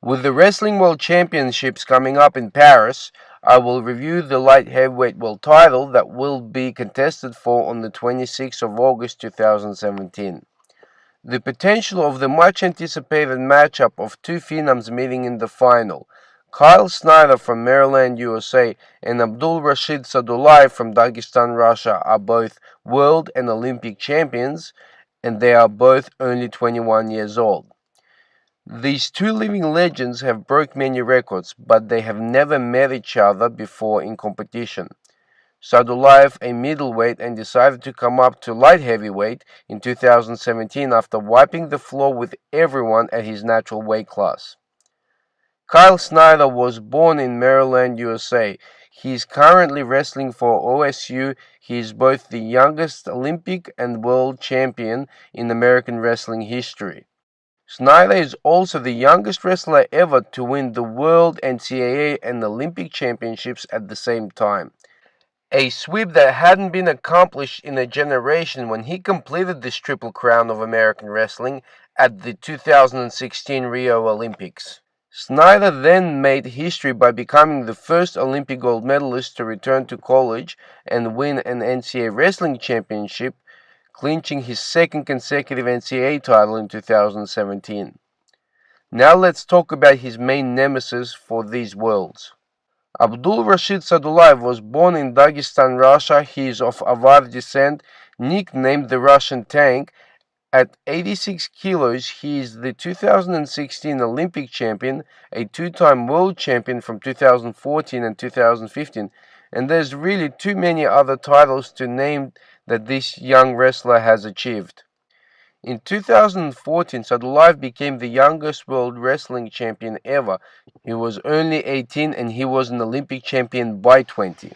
With the Wrestling World Championships coming up in Paris, I will review the light heavyweight world title that will be contested for on the 26th of August 2017. The potential of the much anticipated matchup of two phenoms meeting in the final, Kyle Snyder from Maryland, USA, and Abdul Rashid Sadullayev from Dagestan, Russia, are both world and Olympic champions, and they are both only 21 years old. These two living legends have broke many records, but they have never met each other before in competition. Sadullayev a middleweight and decided to come up to light heavyweight in 2017 after wiping the floor with everyone at his natural weight class. Kyle Snyder was born in Maryland, USA. He is currently wrestling for OSU. He is both the youngest Olympic and world champion in American wrestling history. Snyder is also the youngest wrestler ever to win the World, NCAA, and Olympic championships at the same time. A sweep that hadn't been accomplished in a generation when he completed this triple crown of American wrestling at the 2016 Rio Olympics. Snyder then made history by becoming the first Olympic gold medalist to return to college and win an NCAA wrestling championship, clinching his second consecutive NCAA title in 2017. Now let's talk about his main nemesis for these worlds. Abdul Rashid Sadullayev was born in Dagestan, Russia. He is of Avar descent, nicknamed the Russian Tank. At 86 kilos, he is the 2016 Olympic champion, a two-time world champion from 2014 and 2015, and there's really too many other titles to name that this young wrestler has achieved. In 2014, Sadullayev became the youngest world wrestling champion ever. He was only 18 and he was an Olympic champion by 20.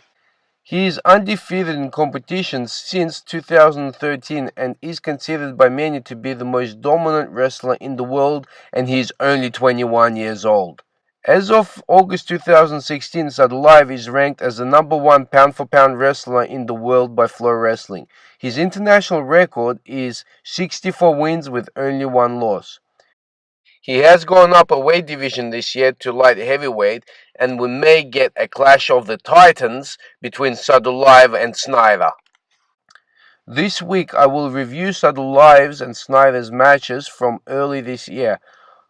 He is undefeated in competitions since 2013 and is considered by many to be the most dominant wrestler in the world, and he is only 21 years old. As of August 2016, Sadullayev is ranked as the #1 pound-for-pound wrestler in the world by Flow Wrestling. His international record is 64 wins with only 1 loss. He has gone up a weight division this year to light heavyweight, and we may get a clash of the titans between Sadullayev and Snyder. This week I will review Sadullayev's and Snyder's matches from early this year.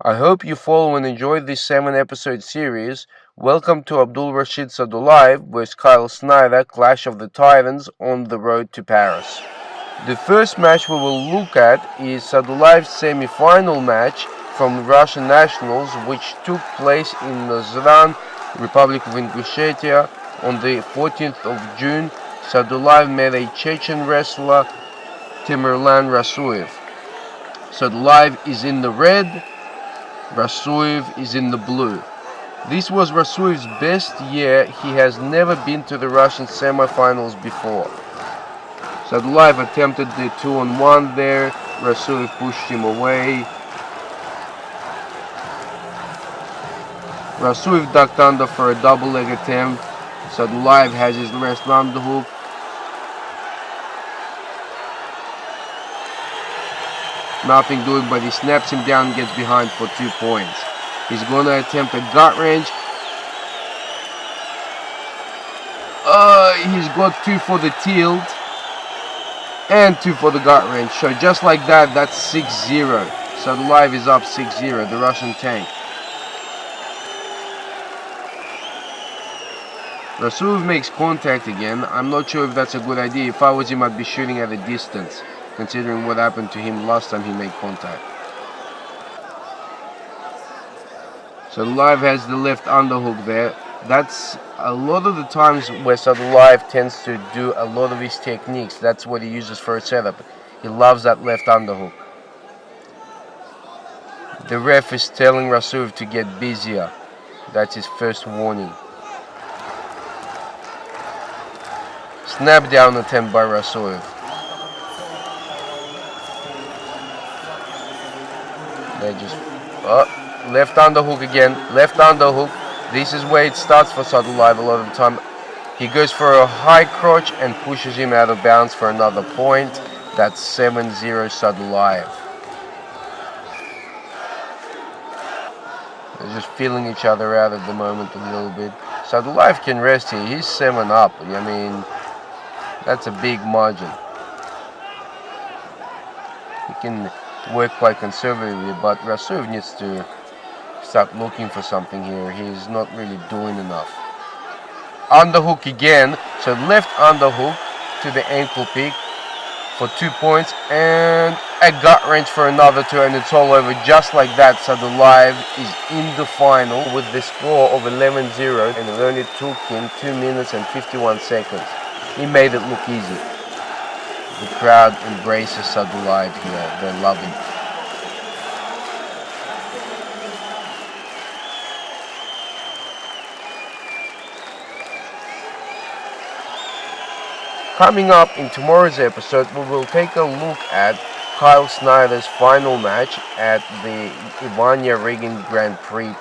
I hope you follow and enjoy this 7-episode series. Welcome to Abdul Rashid Sadullayev vs Kyle Snyder Clash of the Titans on the road to Paris. The first match we will look at is Sadullayev's semi-final match from Russian nationals, which took place in Nazran, Republic of Ingushetia, on the 14th of June. Sadullayev met a Chechen wrestler, Timirlan Rasuev. Sadullayev is in the red, Rasuev is in the blue. This was Rasuev's best year. He has never been to the Russian semi-finals before. Sadullayev attempted the 2-on-1 there. Rasuev pushed him away. Rasuev ducked under for a double leg attempt. Sadullayev has his left underhook. Nothing doing, but he snaps him down and gets behind for 2 points. He's going to attempt a gut wrench. He's got 2 for the tilt and 2 for the gut wrench. So just like that, that's 6-0. Sadullayev is up 6-0, the Russian Tank. Rasuev makes contact again. I'm not sure if that's a good idea. If I was him, I'd be shooting at a distance, considering what happened to him last time he made contact. Sadullayev has the left underhook there. That's a lot of the times where Sadullayev tends to do a lot of his techniques. That's what he uses for a setup. He loves that left underhook. The ref is telling Rasuev to get busier. That's his first warning. Snap down attempt by Rasuev. They just left underhook again. Left underhook. This is where it starts for Sadullayev a lot of the time. He goes for a high crotch and pushes him out of bounds for another point. That's 7-0 Sadullayev. They're just feeling each other out at the moment a little bit. Sadullayev can rest here. He's 7 up. I mean, that's a big margin. He can work quite conservatively, but Rasov needs to start looking for something here. He's not really doing enough. Underhook again. So left underhook to the ankle pick for 2 points, and a gut wrench for another 2, and it's all over. Just like that, Sadullayev is in the final with the score of 11-0, and it only took him 2 minutes and 51 seconds. He made it look easy. The crowd embraces Sadullayev here. They love him. Coming up in tomorrow's episode, we will take a look at Kyle Snyder's final match at the Ivania Riggin Grand Prix